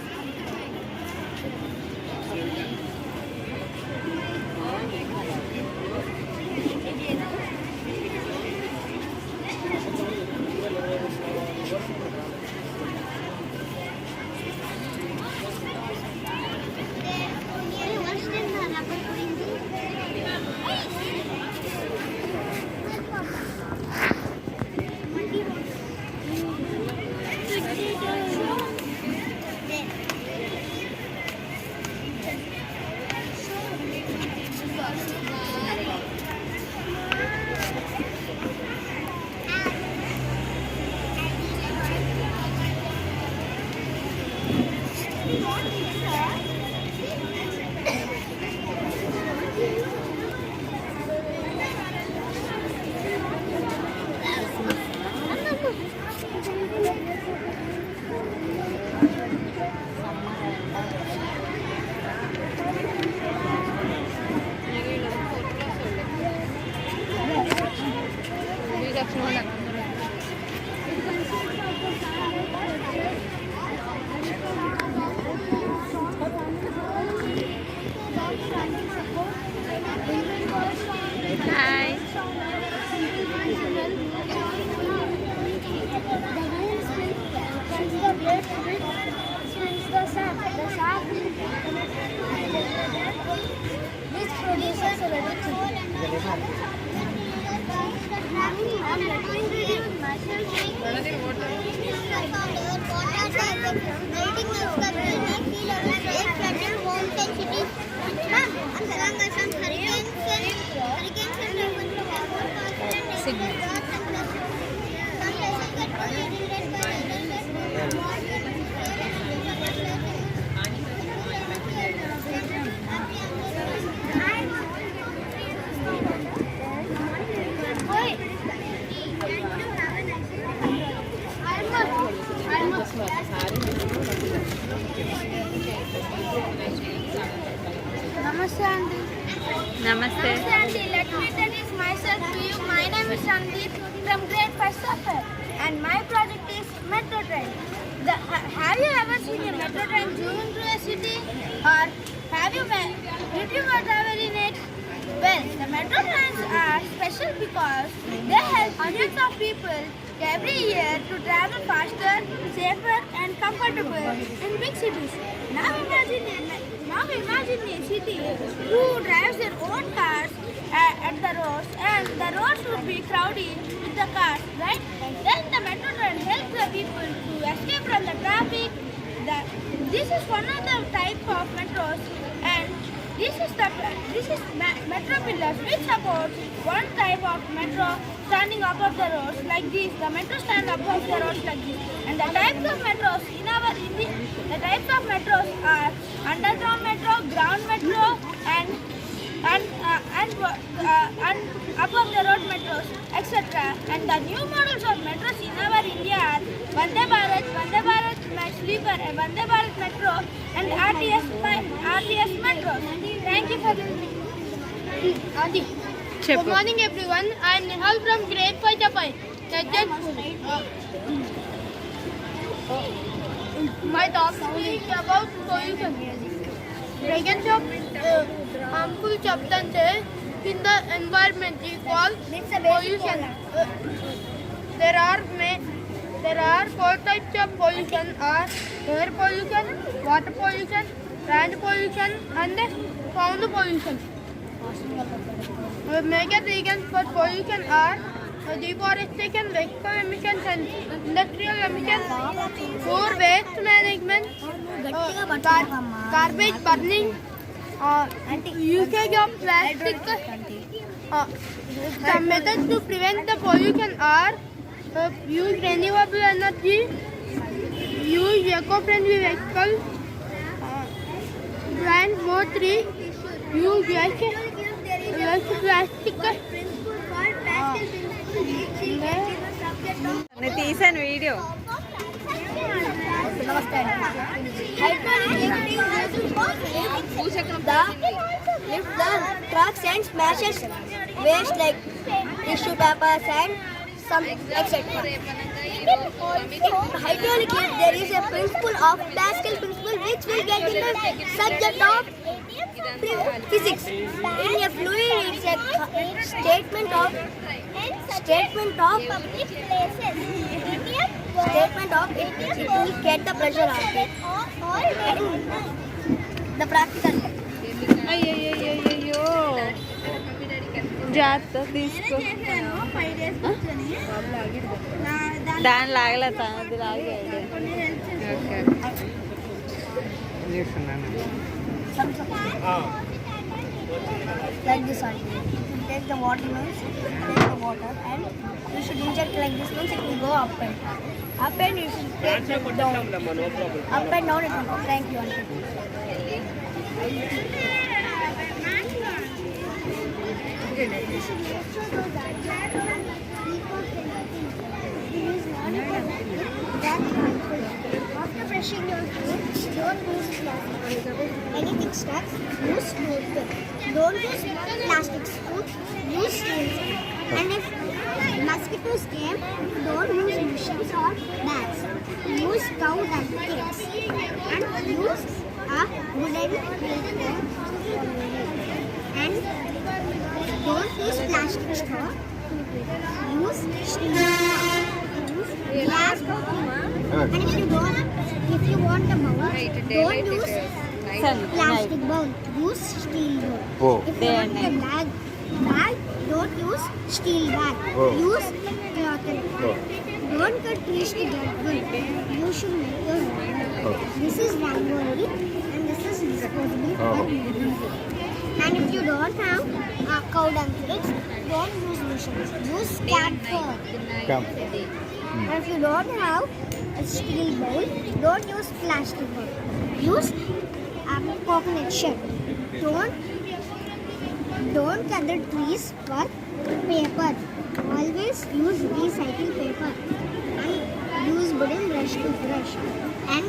Hi. Namaste, Aunty. Namaste. Namaste, Aunty. Let me introduce myself to you. My name is Sandeep from grade 5 Sapphire, and my project is Metro Train. Have you ever seen a metro train zooming through a city? Or did you ever travel in it? Well, the metro trains are special because they help hundreds of people every year to travel faster, safer, and comfortable in big cities. Now imagine a city who drives their own cars at the roads, and the roads would be crowded with the cars, right? Then the metro train helps the people to escape from the traffic. This is one of the type of metros, and this is metro pillars which supports one type of metro standing above the roads like this. The metro stand above the roads like this. And the types of metros the types of metros are underground metro, ground metro, and above the road metros, etc. And the new models of metros in our India are Vande Bharat Sleeper, Vande Bharat Metro, and RTS metros. Thank you for listening. Adi. Good morning, everyone. I am Nihal from grade 5 Japai. My topic is about pollution. Presence of harmful substances in the environment is called pollution. There are four types of pollution: are air pollution, water pollution, land pollution, and sound pollution. Major reasons for pollution are deforestation, vehicle emissions, and industrial emissions, poor waste management, garbage burning, usage of plastic. Some methods to prevent the pollution are use renewable energy, use eco-friendly vehicles, plant more trees, use less plastic. నేను తీసాను video. If the trucks and smashes waste like tissue papers and some etc. Hydraulic lift, there is a principle of Pascal principle which will get in the subject of physics. In a fluid, it's a statement of it will get the pressure out of it. And the practical. అయ్యో జాగ్రత్త తీసుకో. దాని లాగలే తనది లాగాడు. Like this only. Take the water means take the water and you should inject like this means it will go up and you should take it down. Up and down it will go. Thank you. After brushing your teeth, don't use plastic. Anything stuck, use toothpick. Don't use plastic spoon, use steel spoon. And if mosquitoes came, don't use machines or bats. Use cow and cakes. And use a wooden plate. And don't use plastic straw. Use steel straw. Use glass bowl. And if you want a bowl, don't use plastic bowl. Use steel bowl. If you want a bag, don't use steel bag. Use cloth bag. Don't cut trees to get wood. You should make your own. This is rangoli and this is disposable. And if you don't have cow dung cakes, don't use machines. Use cat fur. And if you don't have a steel bowl, don't use plastic bowl. Use coconut shell. Don't cut the trees for paper. Always use recycled paper. And use wooden brush to brush. And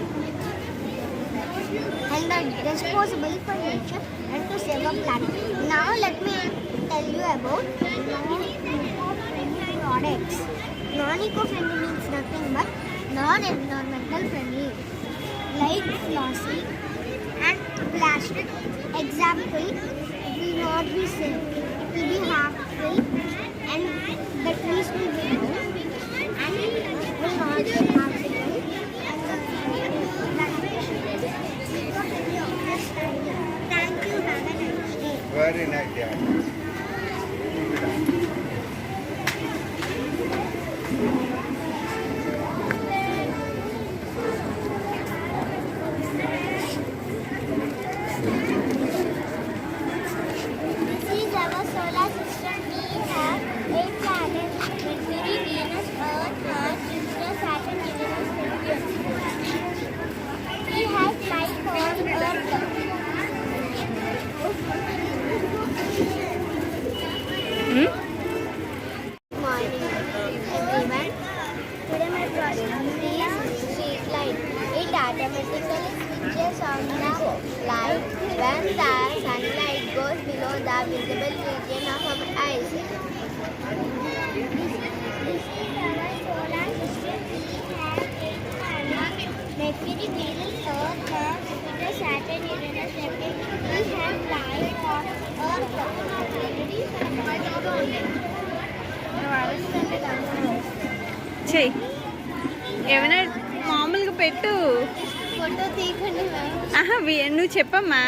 the disposable for nature and to save a planet. Now let me tell you about non-eco-friendly products. Non-eco-friendly means nothing but non-environmental friendly, like flossy and plastic. Example, will not be safe, will be harmful, and the trees will be down and will not be harmful. Thank you, have a nice day. Very nice, yeah. Automatically switches on the light when the sunlight goes below the visible region of our eyes. This is our solar system. We have Mercury, అరుస్తుంటే చెయ్యి ఏమైనా మామూలుగా పెట్టు. Photo తీయకండి ma'am. ఆహా నువ్వు చెప్పమ్మా.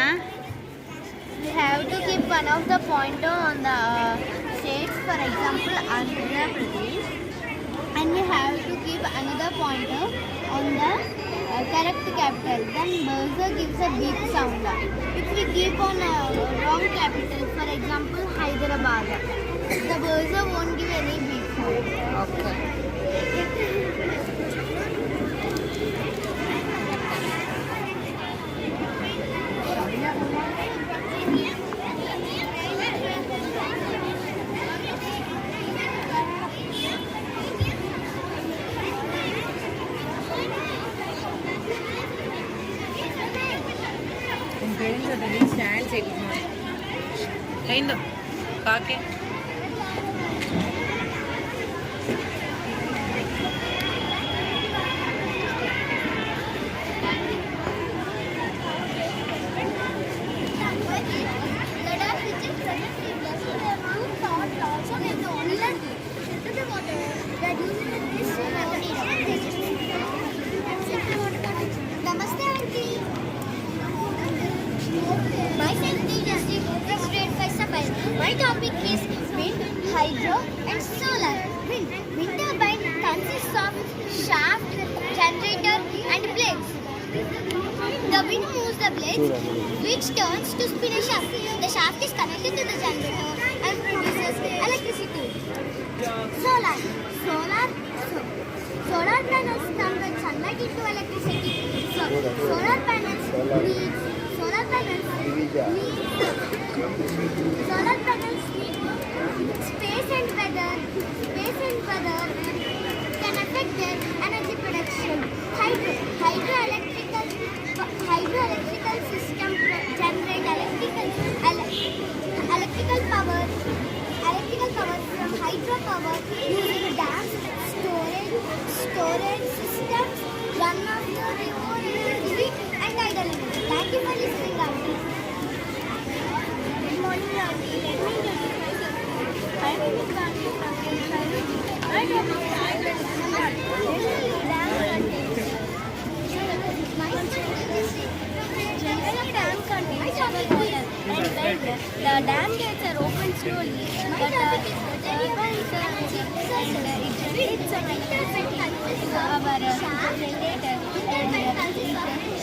We have to keep one of the pointer on the states, for example, Andhra Pradesh, and we have to keep another pointer on the correct capital. Then buzzer gives a beep sound. If we keep on a wrong capital, for example, Hyderabad, the buzzer won't give any beep sound. Okay. అయిందో కాకే. Ladakh region presently blessed with a few thought lots of the only to the water that uses this remedy. Namaste auntie. Myself Tejasri, grade 5 Sabai. My topic is wind, hydro and solar. Wind turbine consists of shaft, generator and blades. The wind moves the blades, which turns to spin a shaft. The shaft is connected to the generator and produces electricity. Solar. Solar panels convert sunlight into electricity. Solar panels need space and weather can affect their energy production. Hydroelectrical system generate electrical power from hydropower using dams, storage systems, runoff and tidal energy. Thank you for listening, auntie. Good morning, auntie. Let me introduce myself. My name is Gandhi from My topic is general dam contains water, and when the dam gates are opened slowly, the turbines and it generates a electricity to our generator, and it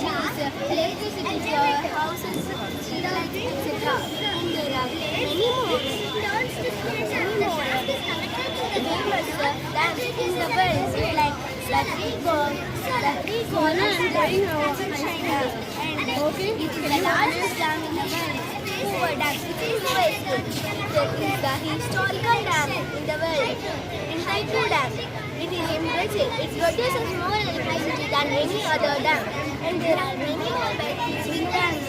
gives electricity to our houses, street lights, etc. And there are many more dams in the world, like the Trigone and China, and it is the largest dam in the world. Hoover Dam, it is the historical dam in the world. In Hydro Dam, it is in Brazil. It produces more electricity than any other dam, and there are many more big dams.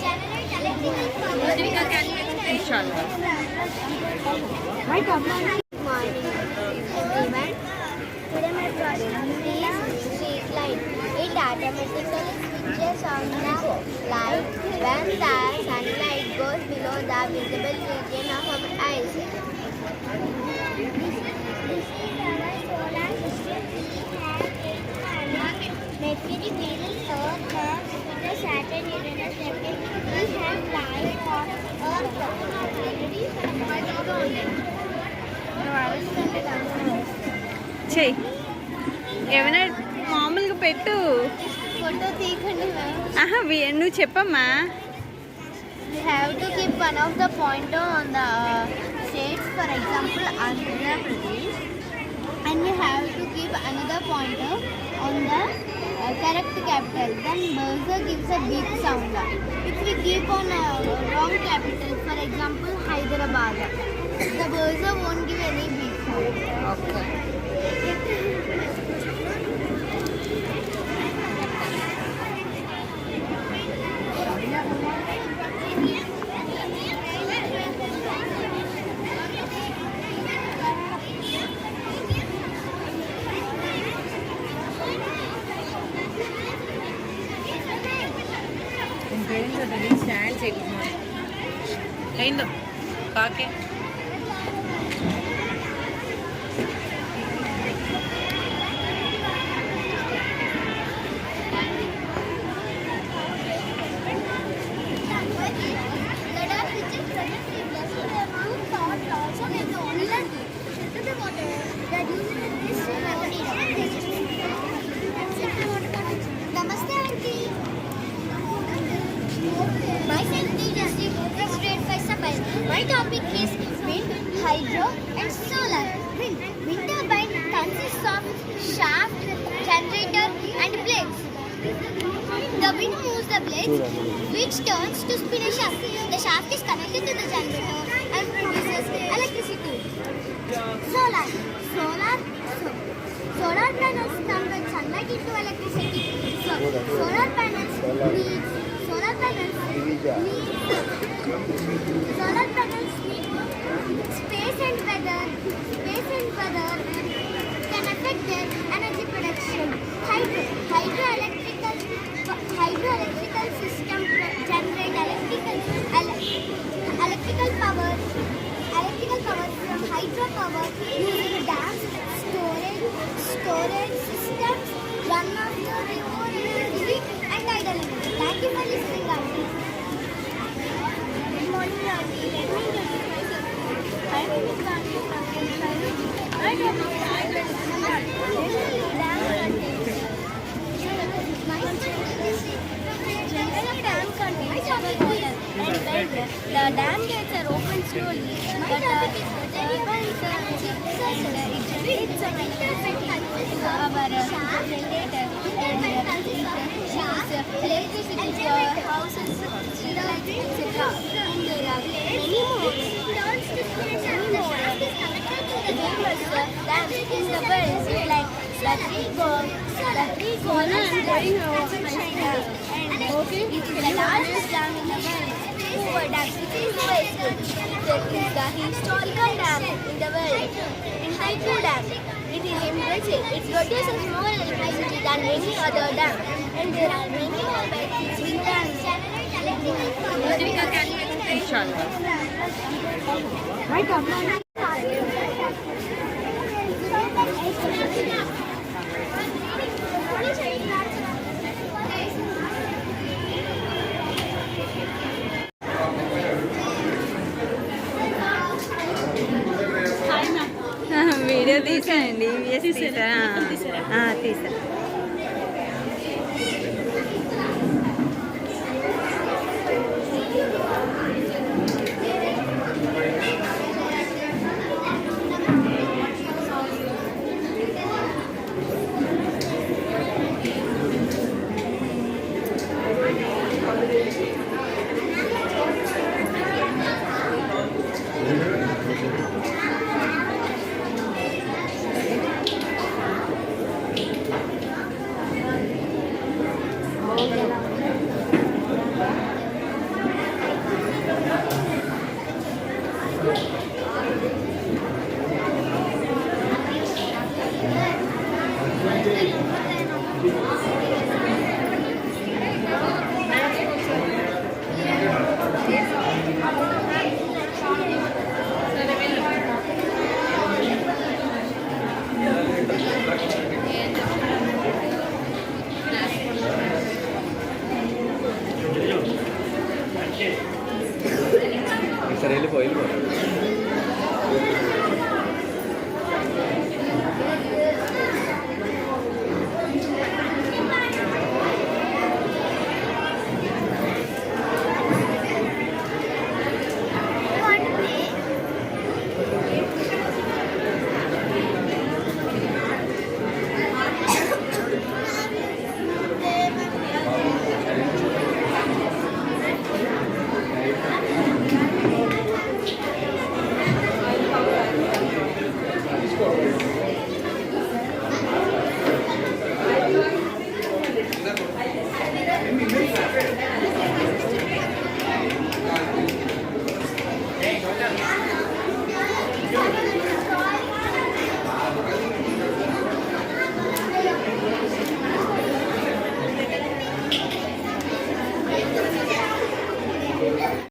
Good morning, everyone. Today my project is street light. It automatically switches on the light when the sunlight goes below the visible region of our eyes. This is our solar system. Mercury, Venus, Earth, Mars, Jupiter, Saturn, Uranus, Neptune. We have light on Earth. చెయ్యి ఏమైనా మామూలుగా పెట్టు. Photo తీయకండి ma'am. ఆహా నువ్వు చెప్పమ్మా. We have to keep one of the pointer on the states, for example, Andhra Pradesh, and we have to keep another pointer on the correct capital. Then buzzer gives a beep sound. If we keep on a wrong capital, for example, Hyderabad, the buzzer won't give any beep sound. Okay. అయిందో కాకే. hydro, and solar. Wind. Wind turbine consists of shaft, generator, and blades. The wind moves the blades, which turns to spin a shaft. The shaft is connected to the generator and produces electricity. Solar. Solar panels convert sunlight into electricity. Solar panels need space and weather can affect their energy production. Hydroelectrical system generate electrical power from hydropower using dams, storage systems, run of the river energy and tidal energy. Thank you for listening, Aunty. Good morning, Aunty. Let me introduce myself. My name is Aunty from Biology. My topic is dam contains water, and when the dam gates are opened slowly, the turbines it generates some electricity to our generator, and it gives electricity to our houses, street lights, etc. And there are many more famous dams in the world, like the Three Gorges in China, and it is the largest dam in the world. Hoover Dam, it is the historical dam in the world. And Hydro Dam, it is in Brazil. It produces more electricity than any other dam. And there are many more batteries in dams. Video తీసానండి తీసారా తీసా